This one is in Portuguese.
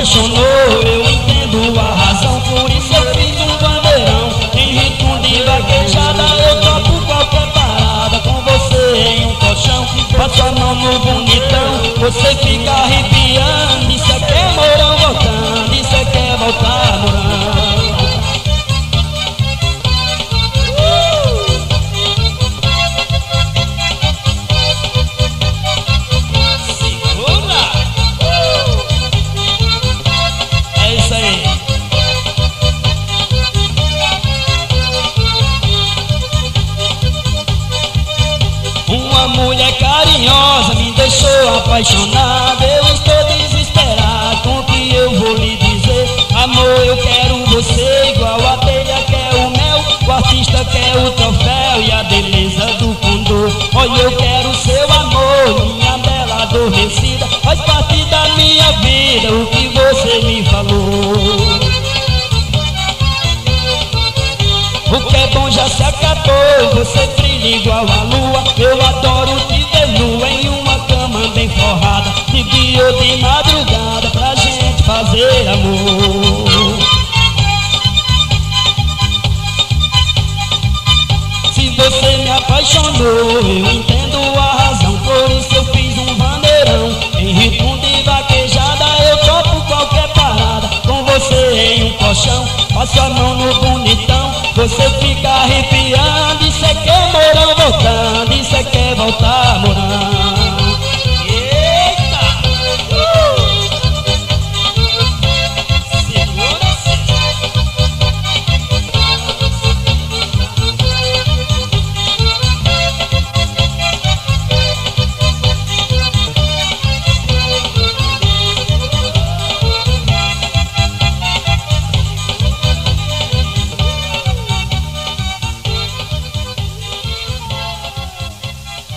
apaixonou, eu entendo a razão, por isso eu fiz um bandeirão. Em ritmo de vaquejada eu topo qualquer parada, com você em um colchão, passo a mão no bonitão, você fica arrepiando. Isso é que é Mourão voltando, isso é que é voltar Mourão. Uma mulher carinhosa me deixou apaixonado, eu estou desesperado com o que eu vou lhe dizer. Amor, eu quero você igual a abelha quer o mel, o artista quer o troféu e a beleza do condor. Olha, eu quero seu amor, minha bela adormecida, faz parte da minha vida o que você me falou. O que é bom já se acabou, você brilha igual a lua, eu adoro te ver nua em uma cama bem forrada, de dia ou de madrugada, pra gente fazer amor. Se você me apaixonou, eu entendo a razão, por isso eu fiz um bandeirão. Em ritmo de vaquejada eu topo qualquer parada, com você em um colchão, passo a mão no bonitão, você fica arrepiando. Isso é que é Mourão voltando, isso é que é voltar Mourão.